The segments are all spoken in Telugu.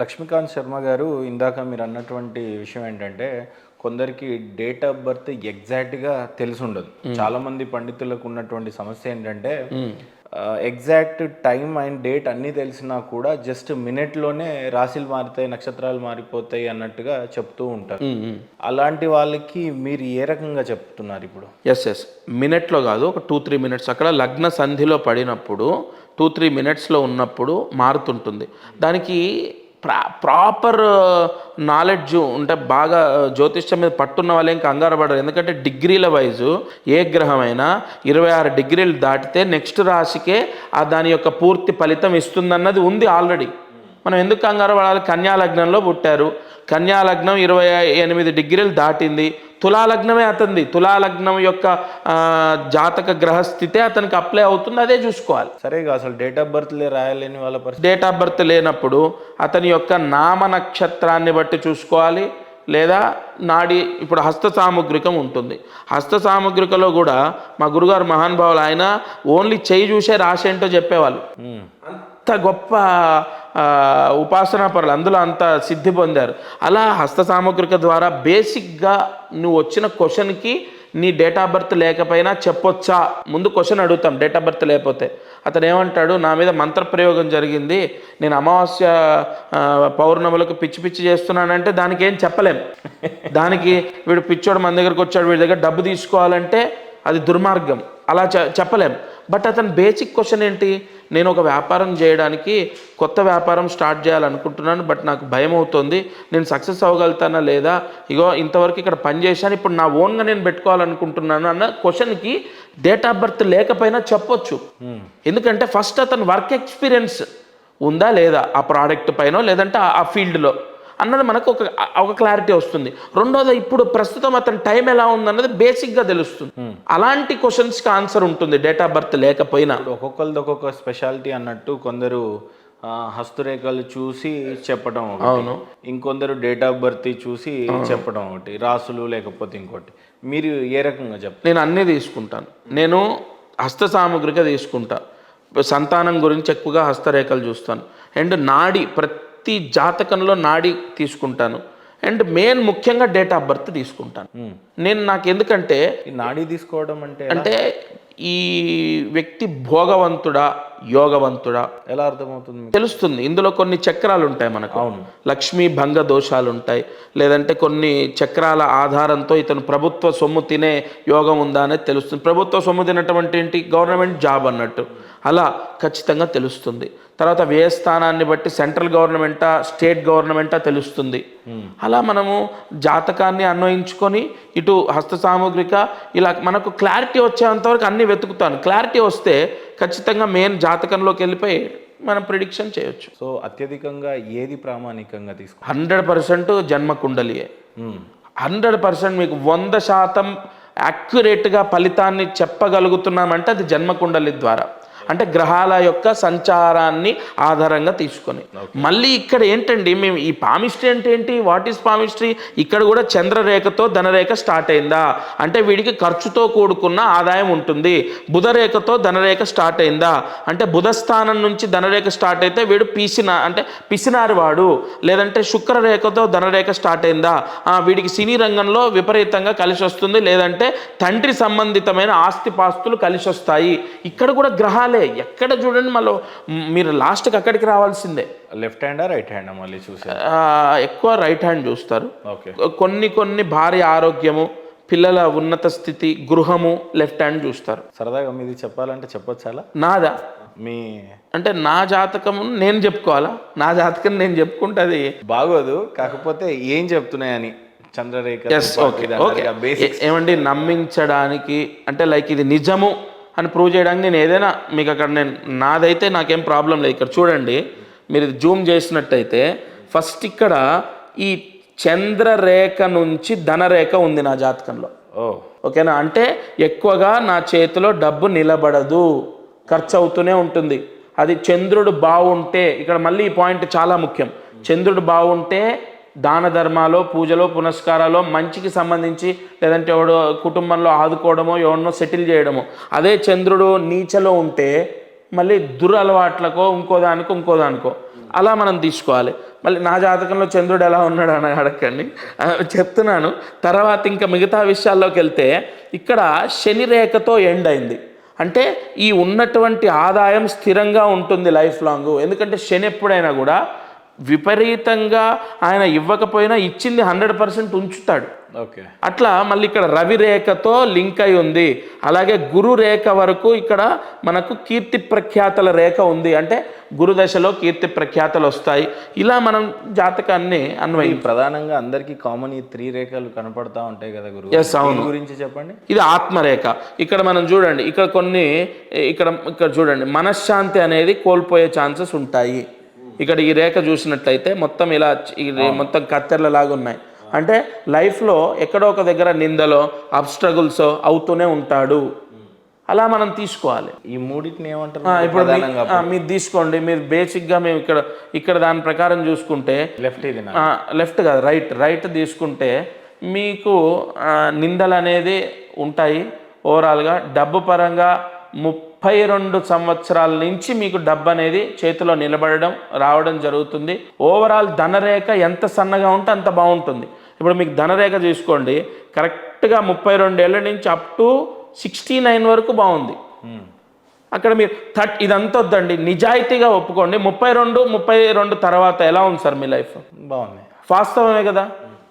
లక్ష్మీకాంత్ శర్మ గారు ఇందాక మీరు అన్నటువంటి విషయం ఏంటంటే కొందరికి డేట్ ఆఫ్ బర్త్ ఎగ్జాక్ట్గా తెలిసి ఉండదు. చాలామంది పండితులకు ఉన్నటువంటి సమస్య ఏంటంటే ఎగ్జాక్ట్ టైం అండ్ డేట్ అన్నీ తెలిసినా కూడా జస్ట్ మినిట్లోనే రాశిలు మారుతాయి, నక్షత్రాలు మారిపోతాయి అన్నట్టుగా చెప్తూ ఉంటారు. అలాంటి వాళ్ళకి మీరు ఏ రకంగా చెప్తున్నారు ఇప్పుడు? ఎస్ మినిట్లో కాదు, ఒక 2-3 మినిట్స్ అక్కడ లగ్న సంధిలో పడినప్పుడు 2-3 మినిట్స్లో ఉన్నప్పుడు మారుతుంటుంది. దానికి ప్రాపర్ నాలెడ్జ్ ఉంటే బాగా జ్యోతిష్యం మీద పట్టున్న వాళ్ళే ఇంకా కంగారు పడరు. ఎందుకంటే డిగ్రీల వైజు ఏ గ్రహమైనా 26 డిగ్రీలు దాటితే నెక్స్ట్ రాశికే దాని యొక్క పూర్తి ఫలితం ఇస్తుందన్నది ఉంది ఆల్రెడీ. మనం ఎందుకు కంగారు పడాలి? కన్యాలగ్నంలో పుట్టారు, కన్యాలగ్నం 28 డిగ్రీలు దాటింది, తులాలగ్నమే అతనిది, తులాలగ్నం యొక్క జాతక గ్రహస్థితే అతనికి అప్లై అవుతుంది, అదే చూసుకోవాలి. సరే, అసలు డేట్ ఆఫ్ బర్త్ రాయాలేని వాళ్ళ పరిస్థితి, డేట్ ఆఫ్ బర్త్ లేనప్పుడు అతని యొక్క నామ నక్షత్రాన్ని బట్టి చూసుకోవాలి. లేదా నాడి, ఇప్పుడు హస్త సాముద్రికం ఉంటుంది, హస్త సాముద్రికలో కూడా మా గురుగారు మహానుభావులు ఆయన ఓన్లీ చేయి చూసే రాశి ఏంటో చెప్పేవాళ్ళు. అంత గొప్ప ఉపాసనా పరులు, అందులో అంత సిద్ధి పొందారు. అలా హస్త సాముద్రిక ద్వారా బేసిక్గా నువ్వు వచ్చిన క్వశ్చన్కి నీ డేట్ ఆఫ్ బర్త్ లేకపోయినా చెప్పొచ్చా, ముందు క్వశ్చన్ అడుగుతాం. డేట్ ఆఫ్ బర్త్ లేకపోతే అతను ఏమంటాడు, నా మీద మంత్రప్రయోగం జరిగింది, నేను అమావాస్య పౌర్ణములకు పిచ్చి పిచ్చి చేస్తున్నానంటే దానికి ఏం చెప్పలేం. దానికి వీడు పిచ్చోడు మన దగ్గరకు వచ్చాడు, వీడి దగ్గర డబ్బు తీసుకోవాలంటే అది దుర్మార్గం, అలా చెప్పలేం. బట్ అతని బేసిక్ క్వశ్చన్ ఏంటి, నేను ఒక వ్యాపారం చేయడానికి కొత్త వ్యాపారం స్టార్ట్ చేయాలనుకుంటున్నాను, బట్ నాకు భయం అవుతుంది, నేను సక్సెస్ అవ్వగలుగుతానా లేదా, ఇగో ఇంతవరకు ఇక్కడ పని చేశాను, ఇప్పుడు నా ఓన్గా నేను పెట్టుకోవాలనుకుంటున్నాను అన్న క్వశ్చన్కి డేట్ ఆఫ్ బర్త్ లేకపోయినా చెప్పొచ్చు. ఎందుకంటే ఫస్ట్ అతను వర్క్ ఎక్స్పీరియన్స్ ఉందా లేదా ఆ ప్రోడక్ట్ పైన, లేదంటే ఆ ఫీల్డ్లో అన్నది మనకు ఒక క్లారిటీ వస్తుంది. రెండోది, ఇప్పుడు ప్రస్తుతం అతని టైం ఎలా ఉందన్నది బేసిక్గా తెలుస్తుంది. అలాంటి క్వశ్చన్స్కి ఆన్సర్ ఉంటుంది డేట్ ఆఫ్ బర్త్ లేకపోయినా. ఒక్కొక్కరిది ఒక్కొక్క స్పెషాలిటీ అన్నట్టు, కొందరు హస్తరేఖలు చూసి చెప్పడం, అవును, ఇంకొందరు డేట్ ఆఫ్ బర్త్ చూసి చెప్పడం ఒకటి, రాసులు లేకపోతే ఇంకోటి. మీరు ఏ రకంగా చెప్తారు? నేను అన్నీ తీసుకుంటాను. నేను హస్త సాముగ్రిక తీసుకుంటా, సంతానం గురించి ఎక్కువగా హస్తరేఖలు చూస్తాను, అండ్ నాడి ప్రతి జాతకంలో నాడి తీసుకుంటాను, అండ్ మెయిన్ ముఖ్యంగా డేట్ ఆఫ్ బర్త్ తీసుకుంటాను. నేను నాకు ఎందుకంటే నాడి తీసుకోవడం అంటే ఈ వ్యక్తి భోగవంతుడా యోగవంతుడా ఎలా అర్థమవుతుంది? తెలుస్తుంది. ఇందులో కొన్ని చక్రాలు ఉంటాయి మనకు. అవును, లక్ష్మీ భంగ దోషాలు ఉంటాయి, లేదంటే కొన్ని చక్రాల ఆధారంతో ఇతను ప్రభుత్వ సొమ్ము తినే యోగం ఉందా అనేది తెలుస్తుంది. ప్రభుత్వ సొమ్ము తినటువంటి ఏంటి, గవర్నమెంట్ జాబ్ అన్నట్టు, అలా ఖచ్చితంగా తెలుస్తుంది. తర్వాత వ్యయస్థానాన్ని బట్టి సెంట్రల్ గవర్నమెంటా స్టేట్ గవర్నమెంటా తెలుస్తుంది. అలా మనము జాతకాన్ని అన్వయించుకొని ఇటు హస్త సాముగ్రిక ఇలా మనకు క్లారిటీ వచ్చేంతవరకు అన్నీ వెతుకుతాను. క్లారిటీ వస్తే ఖచ్చితంగా మెయిన్ జాతకంలోకి వెళ్ళిపోయి మనం ప్రిడిక్షన్ చేయొచ్చు. సో అత్యధికంగా ఏది ప్రామాణికంగా తీసుకో? 100% జన్మ కుండలియే. 100% మీకు 100% యాక్యురేట్గా ఫలితాన్ని చెప్పగలుగుతున్నామంటే అది జన్మ కుండలి ద్వారా, అంటే గ్రహాల యొక్క సంచారాన్ని ఆధారంగా తీసుకొని. మళ్ళీ ఇక్కడ ఏంటండి, మేము ఈ పామిస్ట్రీ అంటే ఏంటి, వాట్ ఈస్ పామిస్ట్రీ? ఇక్కడ కూడా చంద్రరేఖతో ధనరేఖ స్టార్ట్ అయిందా అంటే వీడికి ఖర్చుతో కూడుకున్న ఆదాయం ఉంటుంది. బుధరేఖతో ధనరేఖ స్టార్ట్ అయిందా అంటే బుధస్థానం నుంచి ధనరేఖ స్టార్ట్ అయితే వీడు పిసినారి వాడు. లేదంటే శుక్రరేఖతో ధనరేఖ స్టార్ట్ అయిందా, వీడికి సినీ రంగంలో విపరీతంగా కలిసి వస్తుంది, లేదంటే తండ్రి సంబంధితమైన ఆస్తిపాస్తులు కలిసి వస్తాయి. ఇక్కడ కూడా గ్రహాలే, ఎక్కడ చూడండి మళ్ళీ మీరు లాస్ట్కి అక్కడికి రావాల్సిందే. లెఫ్ట్ హ్యాండా రైట్ హ్యాండా మళ్ళీ చూసారు? ఎక్కువ రైట్ హ్యాండ్ చూస్తారు. ఓకే. కొన్ని భార్య ఆరోగ్యము, పిల్లల ఉన్నత స్థితి, గృహము లెఫ్ట్ హ్యాండ్ చూస్తారు. సరదాగా మీది చెప్పాలంటే చెప్పొచ్చా? నాదా మీ అంటే నా జాతకం నేను చెప్పుకోవాలా? నా జాతకం నేను చెప్పుకుంటే అది బాగోదు. కాకపోతే ఏం చెప్తున్నాయని చంద్రరేఖ ఏమండి, నమ్మించడానికి అంటే లైక్ ఇది నిజము అని ప్రూవ్ చేయడానికి నేను ఏదైనా మీకు అక్కడ నాదైతే నాకేం ప్రాబ్లం లేదు. ఇక్కడ చూడండి, మీరు ఇది జూమ్ చేసినట్టయితే ఫస్ట్ ఇక్కడ ఈ చంద్రరేఖ నుంచి ధనరేఖ ఉంది నా జాతకంలో. ఓకేనా? అంటే ఎక్కువగా నా చేతిలో డబ్బు నిలబడదు, ఖర్చు అవుతూనే ఉంటుంది. అది చంద్రుడు బాగుంటే, ఇక్కడ మళ్ళీ ఈ పాయింట్ చాలా ముఖ్యం, చంద్రుడు బాగుంటే దాన ధర్మాలో, పూజలో, పునస్కారాలో మంచికి సంబంధించి, లేదంటే ఎవడో కుటుంబంలో ఆదుకోవడమో, ఎవరినో సెటిల్ చేయడమో. అదే చంద్రుడు నీచలో ఉంటే మళ్ళీ దురలవాట్లకో ఇంకోదానికో అలా మనం తీసుకోవాలి. మళ్ళీ నా జాతకంలో చంద్రుడు ఎలా ఉన్నాడు అని అడగండి, చెప్తున్నాను. తర్వాత ఇంకా మిగతా విషయాల్లోకి వెళ్తే ఇక్కడ శని రేఖతో ఎండ్ అయింది. అంటే ఈ ఉన్నటువంటి ఆదాయం స్థిరంగా ఉంటుంది లైఫ్ లాంగ్. ఎందుకంటే శని ఎప్పుడైనా కూడా విపరీతంగా ఆయన ఇవ్వకపోయినా ఇచ్చింది 100% ఉంచుతాడు. ఓకే, అట్లా మళ్ళీ ఇక్కడ రవి రేఖతో లింక్ అయి ఉంది. అలాగే గురు రేఖ వరకు ఇక్కడ మనకు కీర్తి ప్రఖ్యాతల రేఖ ఉంది. అంటే గురు దశలో కీర్తి ప్రఖ్యాతలు వస్తాయి. ఇలా మనం జాతకాన్ని అన్వయం. ప్రధానంగా అందరికి కామన్ ఈ 3 రేఖలు కనపడతా ఉంటాయి కదా గురువు. ఎస్, అవును. గురించి చెప్పండి. ఇది ఆత్మరేఖ. ఇక్కడ మనం చూడండి, ఇక్కడ కొన్ని ఇక్కడ చూడండి, మనశ్శాంతి అనేది కోల్పోయే ఛాన్సెస్ ఉంటాయి. ఇక్కడ ఈ రేఖ చూసినట్లయితే మొత్తం ఇలా మొత్తం కత్తెరలలాగా ఉన్నాయి. అంటే లైఫ్లో ఎక్కడో ఒక దగ్గర నిందలో అబ్స్ట్రగుల్స్ అవుతూనే ఉంటాడు. అలా మనం తీసుకోవాలి. ఈ మూడింటిని ఏమంటారు ఇప్పుడు మీరు తీసుకోండి. మీరు బేసిక్గా మేము ఇక్కడ దాని ప్రకారం చూసుకుంటే లెఫ్ట్ కాదు, రైట్ తీసుకుంటే మీకు నిందలు అనేది ఉంటాయి. ఓవరాల్గా డబ్బు పరంగా 32 సంవత్సరాల నుంచి మీకు డబ్బు అనేది చేతిలో నిలబడడం రావడం జరుగుతుంది. ఓవరాల్ ధనరేఖ ఎంత సన్నగా ఉంటే అంత బాగుంటుంది. ఇప్పుడు మీకు ధనరేఖ చూసుకోండి, కరెక్ట్గా 32 ఏళ్ళ నుంచి అప్ టు 69 వరకు బాగుంది. అక్కడ మీరు ఇదంతా వద్దండి, నిజాయితీగా ఒప్పుకోండి. 32 తర్వాత ఎలా ఉంది సార్ మీ లైఫ్? బాగుంది. వాస్తవమే కదా.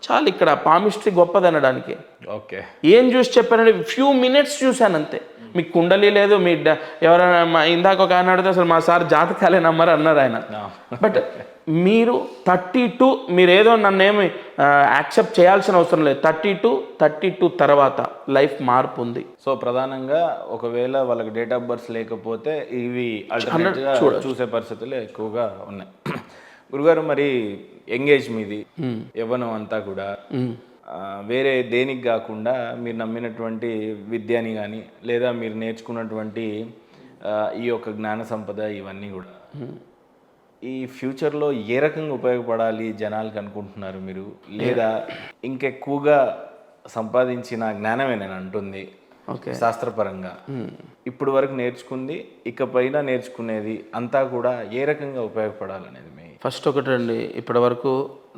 చాలు, ఇక్కడ పామిస్ట్రీ గొప్పదనడానికి. ఓకే, ఏం చూసి చెప్పానంటే ఫ్యూ మినిట్స్ చూశాను అంతే. మీకు కుండలి లేదు, మీ ఎవరైనా ఇందాక ఒక ఆయన అడిగితే అసలు మా సార్ జాతకాలే నమ్మరు అన్నారు ఆయన. బట్ మీరు 32, మీరు ఏదో నన్నేమి యాక్సెప్ట్ చేయాల్సిన అవసరం లేదు. 32 తర్వాత లైఫ్ మార్పు ఉంది. సో ప్రధానంగా ఒకవేళ వాళ్ళకి డేట్ ఆఫ్ బర్త్ లేకపోతే ఇవి ఆల్టర్నేట్గా చూసే పరిస్థితులు ఎక్కువగా ఉన్నాయి. గురుగారు, మరి ఎంగేజ్ మీది యవ్వనం అంతా కూడా వేరే దేనికి కాకుండా మీరు నమ్మినటువంటి విద్యని కానీ లేదా మీరు నేర్చుకున్నటువంటి ఈ యొక్క జ్ఞాన సంపద ఇవన్నీ కూడా ఈ ఫ్యూచర్లో ఏ రకంగా ఉపయోగపడాలి జనాలకు అనుకుంటున్నారు మీరు? లేదా ఇంకెక్కువగా సంపాదించిన జ్ఞానమే నేను అంటుంది శాస్త్రపరంగా ఇప్పుడు వరకు నేర్చుకుంది, ఇకపైన నేర్చుకునేది అంతా కూడా ఏ రకంగా ఉపయోగపడాలనేది మీ ఫస్ట్ ఒకటి అండి. ఇప్పటి వరకు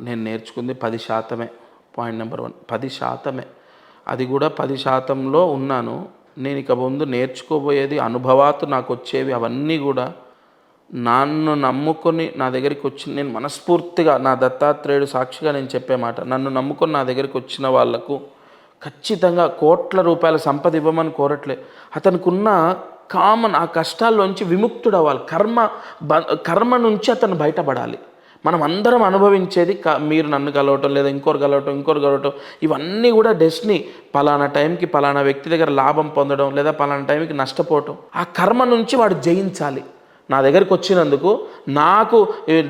నేను నేర్చుకుంది 10%. Point number 1, 10%. అది కూడా 10%లో ఉన్నాను. నేను ఇక ముందు నేర్చుకోబోయేది అనుభవాలు నాకు వచ్చేవి అవన్నీ కూడా నన్ను నమ్ముకొని నా దగ్గరికి వచ్చి, నేను మనస్ఫూర్తిగా నా దత్తాత్రేయుడు సాక్షిగా నేను చెప్పే మాట, నన్ను నమ్ముకొని నా దగ్గరికి వచ్చిన వాళ్లకు ఖచ్చితంగా కోట్ల రూపాయల సంపద ఇవ్వమని కోరట్లే. అతనికి ఉన్న ఆ కష్టాల్లోంచి విముక్తుడవ్వాలి. కర్మ నుంచి అతను బయటపడాలి. మనం అందరం అనుభవించేది మీరు నన్ను కలవటం, లేదా ఇంకోరు కలవటం, ఇవన్నీ కూడా డెస్టినీ. పలానా టైంకి పలానా వ్యక్తి దగ్గర లాభం పొందడం, లేదా పలానా టైంకి నష్టపోవటం. ఆ కర్మ నుంచి వాడు జయించాలి. నా దగ్గరికి వచ్చినందుకు నాకు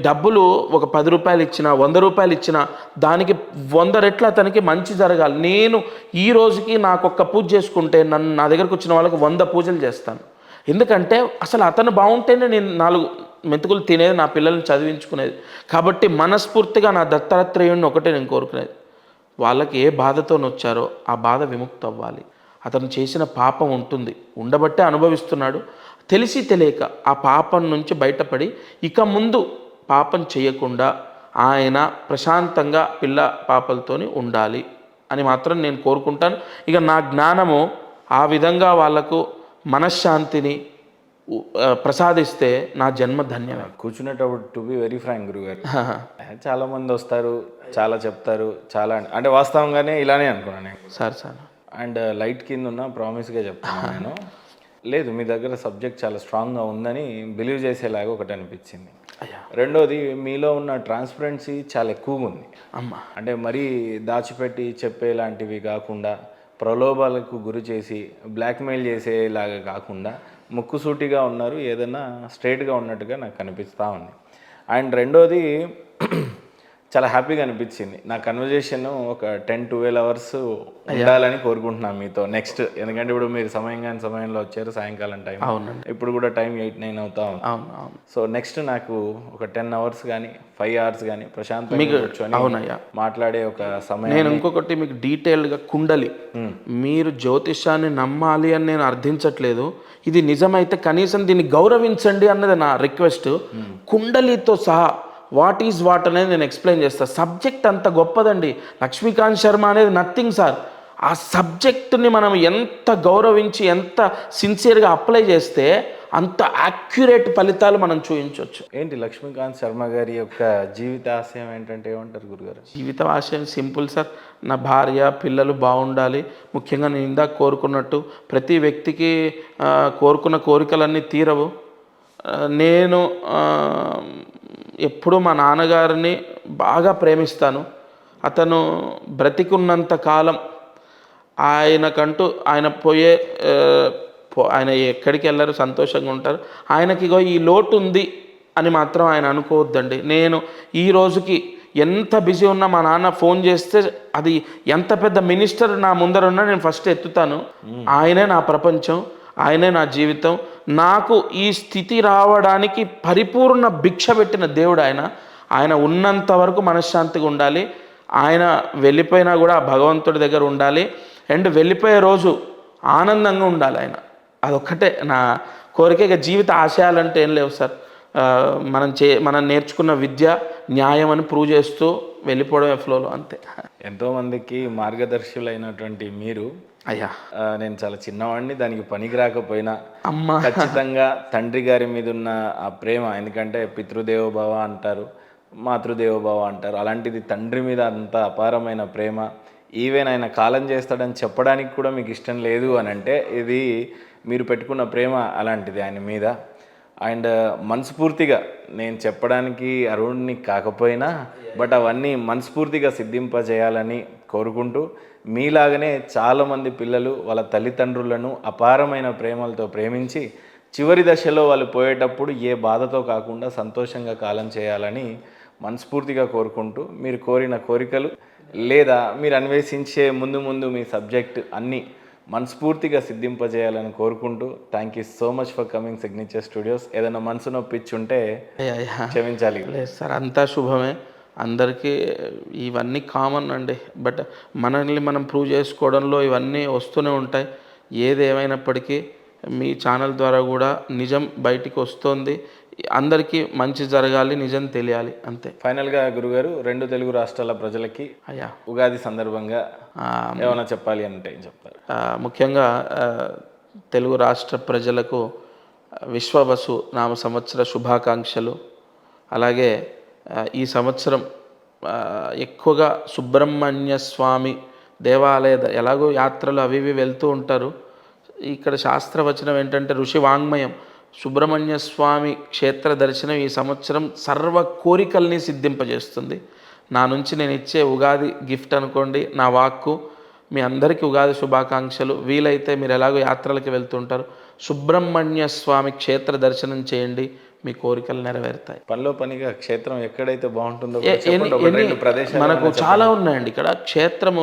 డబ్బులు ఒక 10 రూపాయలు ఇచ్చినా 100 రూపాయలు ఇచ్చినా దానికి 100 రెట్లు అతనికి మంచి జరగాలి. నేను ఈ రోజుకి నాకు ఒక్క పూజ చేసుకుంటే నా దగ్గరకు వచ్చిన వాళ్ళకి 100 పూజలు చేస్తాను. ఎందుకంటే అసలు అతను బాగుంటేనే నేను 4 మెతుకులు తినేది, నా పిల్లల్ని చదివించుకునేది. కాబట్టి మనస్ఫూర్తిగా నా దత్తాత్రేయుడిని ఒకటే నేను కోరుకునేది, వాళ్ళకి ఏ బాధతో వచ్చారో ఆ బాధ విముక్తి అవ్వాలి. అతను చేసిన పాపం ఉంటుంది, ఉండబట్టే అనుభవిస్తున్నాడు. తెలిసి తెలియక ఆ పాపం నుంచి బయటపడి ఇక ముందు పాపం చేయకుండా ఆయన ప్రశాంతంగా పిల్ల పాపలతోని ఉండాలి అని మాత్రం నేను కోరుకుంటాను. ఇక నా జ్ఞానము ఆ విధంగా వాళ్లకు మనశ్శాంతిని ప్రసాదిస్తే నా జన్మ ధన్యమే. కూర్చునేటప్పుడు టు బి వెరీ ఫ్రాంక్ గురుగారు, చాలా మంది వస్తారు, చాలా చెప్తారు, చాలా అంటే వాస్తవంగానే ఇలానే అనుకున్నాను నేను సార్. అండ్ లైట్ కింద ఉన్న ప్రామిస్గా చెప్తాను నేను. లేదు, మీ దగ్గర సబ్జెక్ట్ చాలా స్ట్రాంగ్గా ఉందని బిలీవ్ చేసేలాగా ఒకటి అనిపించింది. రెండోది, మీలో ఉన్న ట్రాన్స్పరెన్సీ చాలా ఎక్కువగా ఉంది అమ్మా. అంటే మరీ దాచిపెట్టి చెప్పేలాంటివి కాకుండా, ప్రలోభాలకు గురి చేసి బ్లాక్మెయిల్ చేసేలాగా కాకుండా ముక్కుసూటిగా ఉన్నారు, ఏదైనా స్ట్రైట్గా ఉన్నట్టుగా నాకు కనిపిస్తూ ఉంది. అండ్ రెండోది, చాలా హ్యాపీగా అనిపించింది నా కన్వర్జేషన్ ఒక 10-12 అవర్స్ ఉండాలని కోరుకుంటున్నాను మీతో నెక్స్ట్. ఎందుకంటే ఇప్పుడు మీరు సమయంలో వచ్చారు, సాయంకాలం టైం. అవునండి, ఇప్పుడు కూడా టైం 8-9 అవుతా ఉంది. సో నెక్స్ట్ నాకు ఒక 10 అవర్స్ కానీ 5 అవర్స్ కానీ ప్రశాంతంగా కూర్చొని మాట్లాడే ఒక సమయం. నేను ఇంకొకటి మీకు డీటెయిల్డ్గా కుండలి, మీరు జ్యోతిషాన్ని నమ్మాలి అని నేను అర్థించట్లేదు, ఇది నిజమైతే కనీసం దీన్ని గౌరవించండి అన్నది నా రిక్వెస్ట్. కుండలితో సహా వాట్ ఈజ్ వాట్ అనేది నేను ఎక్స్ప్లెయిన్ చేస్తాను. సబ్జెక్ట్ అంత గొప్పదండి. లక్ష్మీకాంత్ శర్మ అనేది నథింగ్ సార్. ఆ సబ్జెక్టుని మనం ఎంత గౌరవించి ఎంత సిన్సియర్గా అప్లై చేస్తే అంత యాక్యురేట్ ఫలితాలు మనం చూపించవచ్చు. ఏంటి లక్ష్మీకాంత్ శర్మ గారి యొక్క జీవిత ఆశయం ఏంటంటే ఏమంటారు గురుగారు? జీవిత ఆశయం సింపుల్ సార్. నా భార్య పిల్లలు బాగుండాలి. ముఖ్యంగా నేను ఇందాక కోరుకున్నట్టు ప్రతి వ్యక్తికి కోరుకున్న కోరికలన్నీ తీరవు. నేను ఎప్పుడూ మా నాన్నగారిని బాగా ప్రేమిస్తాను. అతను బ్రతికున్నంత కాలం ఆయనకంటూ ఆయన ఎక్కడికి వెళ్ళారు, సంతోషంగా ఉంటారు. ఆయనకి ఇగో ఈ లోటు ఉంది అని మాత్రం ఆయన అనుకోవద్దండి. నేను ఈ రోజుకి ఎంత బిజీ ఉన్నా మా నాన్న ఫోన్ చేస్తే అది ఎంత పెద్ద మినిస్టర్ నా ముందర ఉన్నా నేను ఫస్ట్ ఎత్తుతాను. ఆయనే నా ప్రపంచం, ఆయనే నా జీవితం. నాకు ఈ స్థితి రావడానికి పరిపూర్ణ భిక్ష పెట్టిన దేవుడు ఆయన. ఆయన ఉన్నంత వరకు మనశ్శాంతిగా ఉండాలి. ఆయన వెళ్ళిపోయినా కూడా భగవంతుడి దగ్గర ఉండాలి. అండ్ వెళ్ళిపోయే రోజు ఆనందంగా ఉండాలి ఆయన. అదొక్కటే నా కోరిక. ఇక జీవిత ఆశయాలంటే ఏం లేవు సార్. మనం నేర్చుకున్న విద్య న్యాయం అని ప్రూవ్ చేస్తూ వెళ్ళిపోవడమే ఫ్లోలో, అంతే. ఎంతోమందికి మార్గదర్శులైనటువంటి మీరు అయ్యా, నేను చాలా చిన్నవాడిని, దానికి పనికి రాకపోయినా ఖచ్చితంగా తండ్రి గారి మీద ఉన్న ఆ ప్రేమ, ఎందుకంటే పితృదేవోభవ అంటారు, మాతృదేవోభవ అంటారు, అలాంటిది తండ్రి మీద అంత అపారమైన ప్రేమ. ఈవెన్ ఆయన కాలం చేస్తాడని చెప్పడానికి కూడా మీకు ఇష్టం లేదు అని అంటే ఇది మీరు పెట్టుకున్న ప్రేమ అలాంటిది ఆయన మీద. అండ్ మనస్ఫూర్తిగా నేను చెప్పడానికి అరుణ్ని కాకపోయినా బట్ అవన్నీ మనస్ఫూర్తిగా సిద్ధింపజేయాలని కోరుకుంటూ, మీలాగనే చాలామంది పిల్లలు వాళ్ళ తల్లిదండ్రులను అపారమైన ప్రేమలతో ప్రేమించి చివరి దశలో వాళ్ళు పోయేటప్పుడు ఏ బాధతో కాకుండా సంతోషంగా కాలం చేయాలని మనస్ఫూర్తిగా కోరుకుంటూ, మీరు కోరిన కోరికలు లేదా మీరు అన్వేషించే ముందు మీ సబ్జెక్ట్ అన్నీ మనస్ఫూర్తిగా సిద్ధింపజేయాలని కోరుకుంటూ, thank you so much for coming signature studios. ఏదైనా మనసు నొప్పించుంటే క్షమించాలి. లేదు సార్, అంతా శుభమే. అందరికీ ఇవన్నీ కామన్ అండి. బట్ మనల్ని మనం ప్రూవ్ చేసుకోవడంలో ఇవన్నీ వస్తూనే ఉంటాయి. ఏది ఏమైనప్పటికీ మీ ఛానల్ ద్వారా కూడా నిజం బయటికి వస్తుంది. అందరికీ మంచి జరగాలి, నిజం తెలియాలి, అంతే. ఫైనల్గా గురుగారు, 2 తెలుగు రాష్ట్రాల ప్రజలకి అయ్యా ఉగాది సందర్భంగా ఏమైనా చెప్పాలి అంటే ఏం చెప్తారు? ముఖ్యంగా తెలుగు రాష్ట్ర ప్రజలకు విశ్వవసు నామ సంవత్సర శుభాకాంక్షలు. అలాగే ఈ సంవత్సరం ఎక్కువగా సుబ్రహ్మణ్య స్వామి దేవాలయ ఎలాగో యాత్రలు అవి ఇవి వెళ్తూ ఉంటారు. ఇక్కడ శాస్త్రవచనం ఏంటంటే ఋషి వాంగ్మయం, సుబ్రహ్మణ్య స్వామి క్షేత్ర దర్శనం ఈ సంవత్సరం సర్వ కోరికల్ని సిద్ధింపజేస్తుంది. నా నుంచి నేను ఇచ్చే ఉగాది గిఫ్ట్ అనుకోండి, నా వాక్కు. మీ అందరికీ ఉగాది శుభాకాంక్షలు. వీలైతే మీరు ఎలాగో యాత్రలకి వెళ్తుంటారు, సుబ్రహ్మణ్య స్వామి క్షేత్ర దర్శనం చేయండి, మీ కోరికలు నెరవేరుతాయి. పనిలో పనిగా క్షేత్రం ఎక్కడైతే బాగుంటుందో మనకు చాలా ఉన్నాయండి ఇక్కడ. క్షేత్రము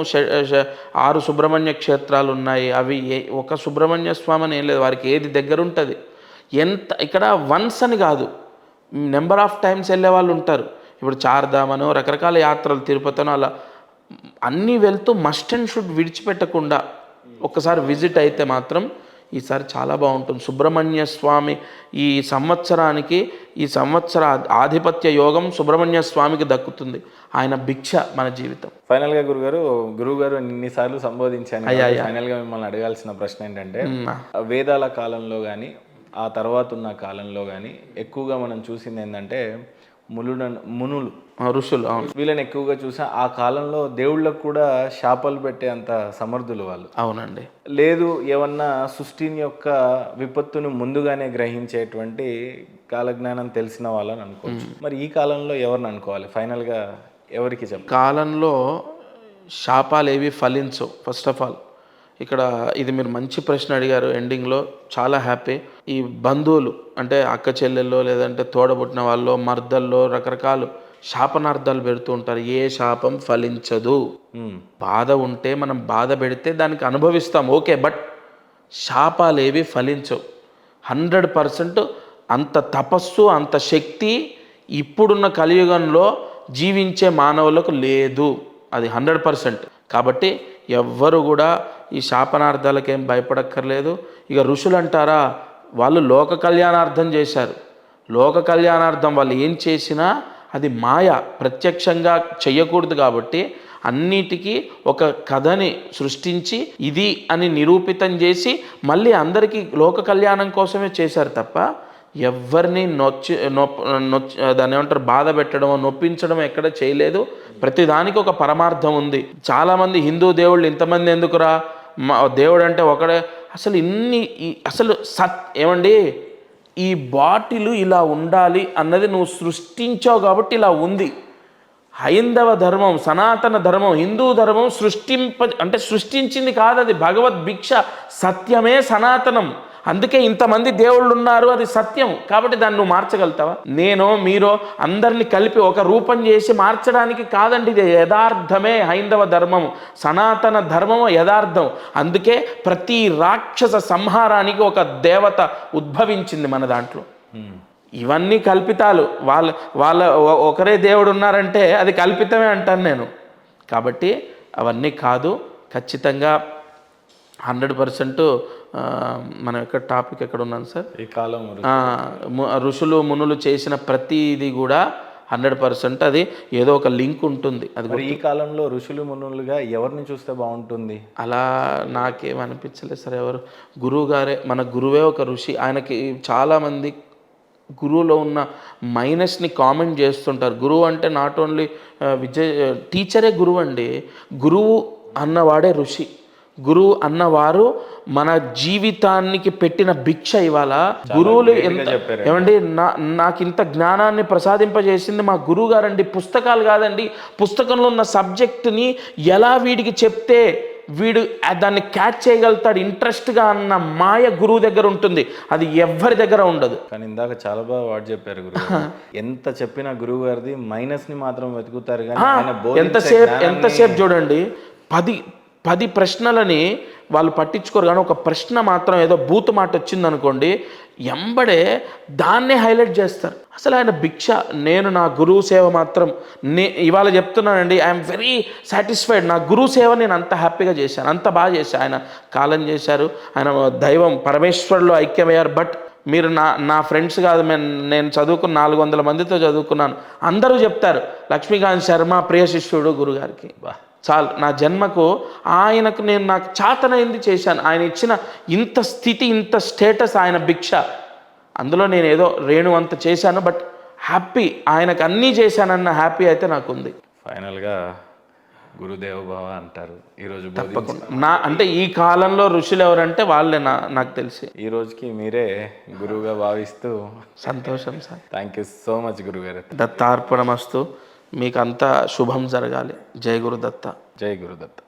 6 సుబ్రహ్మణ్య క్షేత్రాలు ఉన్నాయి. అవి ఒక సుబ్రహ్మణ్య స్వామి అని ఏం లేదు, వారికి ఏది దగ్గర ఉంటుంది. ఎంత ఇక్కడ వన్స్ అని కాదు, నెంబర్ ఆఫ్ టైమ్స్ వెళ్ళే వాళ్ళు ఉంటారు. ఇప్పుడు చార్ధామనో రకరకాల యాత్రలు, తిరుపతినో అలా అన్నీ వెళ్తూ మస్ట్ అండ్ షుడ్ విడిచిపెట్టకుండా ఒక్కసారి విజిట్ అయితే మాత్రం ఈసారి చాలా బాగుంటుంది. సుబ్రహ్మణ్య స్వామి ఈ సంవత్సరానికి, ఈ సంవత్సర ఆధిపత్య యోగం సుబ్రహ్మణ్య స్వామికి దక్కుతుంది. ఆయన భిక్ష మన జీవితం. ఫైనల్గా గురువు గారు ఇన్నిసార్లు సంబోధించాను. ఫైనల్గా మిమ్మల్ని అడగాల్సిన ప్రశ్న ఏంటంటే, వేదాల కాలంలో కానీ ఆ తర్వాత ఉన్న కాలంలో కానీ ఎక్కువగా మనం చూసింది ఏంటంటే మునులు, ఋషులు, వీళ్ళని ఎక్కువగా చూసా. ఆ కాలంలో దేవుళ్ళకు కూడా శాపాలు పెట్టే అంత సమర్థులు వాళ్ళు. అవునండి. లేదు, ఏమన్నా సృష్టిని యొక్క విపత్తును ముందుగానే గ్రహించేటువంటి కాలజ్ఞానం తెలిసిన వాళ్ళని అనుకోవచ్చు. మరి ఈ కాలంలో ఎవరిని అనుకోవాలి? ఫైనల్గా ఎవరికి చెప్పాలి? కాలంలో శాపాలు ఏవి ఫలించవు. ఫస్ట్ ఆఫ్ ఆల్ ఇక్కడ ఇది మీరు మంచి ప్రశ్న అడిగారు. ఎండింగ్లో చాలా హ్యాపీ. ఈ బంధువులు అంటే అక్క చెల్లెల్లో లేదంటే తోడబుట్టిన వాళ్ళు, మర్దల్లో రకరకాల శాపనార్థాలు పెడుతూ ఉంటారు. ఏ శాపం ఫలించదు. బాధ ఉంటే మనం బాధ పెడితే దానికి అనుభవిస్తాం, ఓకే. బట్ శాపాలు ఏవి ఫలించవు. 100% అంత తపస్సు, అంత శక్తి ఇప్పుడున్న కలియుగంలో జీవించే మానవులకు లేదు. అది 100%. కాబట్టి ఎవ్వరు కూడా ఈ శాపనార్థాలకేం భయపడక్కర్లేదు. ఇక ఋషులు అంటారా, వాళ్ళు లోక కళ్యాణార్థం చేశారు. లోక కళ్యాణార్థం వాళ్ళు ఏం చేసినా అది మాయ, ప్రత్యక్షంగా చెయ్యకూడదు. కాబట్టి అన్నిటికీ ఒక కథని సృష్టించి ఇది అని నిరూపితం చేసి మళ్ళీ అందరికీ లోక కళ్యాణం కోసమే చేశారు తప్ప ఎవరిని దాన్ని ఏమంటారు, బాధ పెట్టడం, నొప్పించడం ఎక్కడ చేయలేదు. ప్రతిదానికి ఒక పరమార్థం ఉంది. చాలామంది హిందూ దేవుళ్ళు ఇంతమంది ఎందుకురా, మా దేవుడు అంటే ఒకడే, అసలు అసలు ఏమండి, ఈ బాటిల్ ఇలా ఉండాలి అన్నది నువ్వు సృష్టించావు కాబట్టి ఇలా ఉంది. హైందవ ధర్మం, సనాతన ధర్మం, హిందూ ధర్మం సృష్టించింది కాదు, అది భగవద్ భిక్ష. సత్యమే సనాతనం. అందుకే ఇంతమంది దేవుళ్ళు ఉన్నారు, అది సత్యం. కాబట్టి దాన్ని నువ్వు మార్చగలుగుతావా? మీరో అందరిని కలిపి ఒక రూపం చేసి మార్చడానికి కాదండి. ఇది యథార్థమే హైందవ ధర్మము, సనాతన ధర్మము యథార్థం. అందుకే ప్రతి రాక్షస సంహారానికి ఒక దేవత ఉద్భవించింది మన దాంట్లో. ఇవన్నీ కల్పితాలు. వాళ్ళ ఒకరే దేవుడు ఉన్నారంటే అది కల్పితమే అంటాను నేను. కాబట్టి అవన్నీ కాదు. ఖచ్చితంగా 100% మనం టాపిక్ ఎక్కడ ఉన్నాను సార్? ఈ కాలం ఋషులు మునులు చేసిన ప్రతిది కూడా 100% అది ఏదో ఒక లింక్ ఉంటుంది. అది ఈ కాలంలో ఋషులు మునులుగా ఎవరిని చూస్తే బాగుంటుంది? అలా నాకేమనిపించలేదు సార్. ఎవరు గురువు గారే, మన గురువే ఒక ఋషి. ఆయనకి చాలామంది గురువులో ఉన్న మైనస్ని కామెంట్ చేస్తుంటారు. గురువు అంటే నాట్ ఓన్లీ టీచరే గురువు అండి. గురువు అన్నవాడే ఋషి. గురువు అన్నవారు మన జీవితానికి పెట్టిన భిక్ష. ఇవాళ గురువులు ఏమండి, నాకు ఇంత జ్ఞానాన్ని ప్రసాదింపజేసింది మా గురువు గారండి. పుస్తకాలు కాదండి. పుస్తకంలో ఉన్న సబ్జెక్టుని ఎలా వీడికి చెప్తే వీడు దాన్ని క్యాచ్ చేయగలుగుతాడు ఇంట్రెస్ట్గా అన్న మాయ గురువు దగ్గర ఉంటుంది. అది ఎవరి దగ్గర ఉండదు. కానీ ఇందాక చాలా బాగా వాడు చెప్పారు గురువు. ఎంత చెప్పినా గురువు గారిది మైనస్ని మాత్రం వెతుకుతారు. కానీ ఎంతసేపు చూడండి, 10 ప్రశ్నలని వాళ్ళు పట్టించుకోరు. కానీ ఒక ప్రశ్న మాత్రం ఏదో బూతు మాట వచ్చిందనుకోండి, ఎంబడే దాన్నే హైలైట్ చేస్తారు. అసలు ఆయన భిక్ష. నేను నా గురువు సేవ మాత్రం ఇవాళ చెప్తున్నానండి, ఐఎమ్ వెరీ సాటిస్ఫైడ్. నా గురువు సేవ నేను అంత హ్యాపీగా చేశాను, అంత బాగా చేశాను. ఆయన కాలం చేశారు, ఆయన దైవం పరమేశ్వరులో ఐక్యమయ్యారు. బట్ మీరు నా ఫ్రెండ్స్ కాదు, నేను చదువుకున్న 400 మందితో చదువుకున్నాను. అందరూ చెప్తారు లక్ష్మీకాంత్ శర్మ ప్రియ శిష్యుడు గురుగారికి. చాలు, నా జన్మకు ఆయనకు నాకు చాతనైంది చేశాను. ఆయన ఇచ్చిన ఇంత స్థితి, ఇంత స్టేటస్ ఆయన భిక్ష. అందులో నేను ఏదో రేణు అంత చేశాను, బట్ హ్యాపీ. ఆయనకు అన్నీ చేశానన్న హ్యాపీ అయితే నాకు ఉంది. ఫైనల్గా గురుదేవ భావ అంటారు ఈరోజు. తప్పకుండా అంటే ఈ కాలంలో ఋషులు ఎవరంటే వాళ్ళే నాకు తెలిసి. ఈ రోజుకి మీరే గురువుగా భావిస్తూ సంతోషం sir. Thank you so much గురుగారు. దత్తార్పణమస్తు. మీకు అంతా శుభం జరగాలి. జై గురుదత్త. జై గురుదత్త.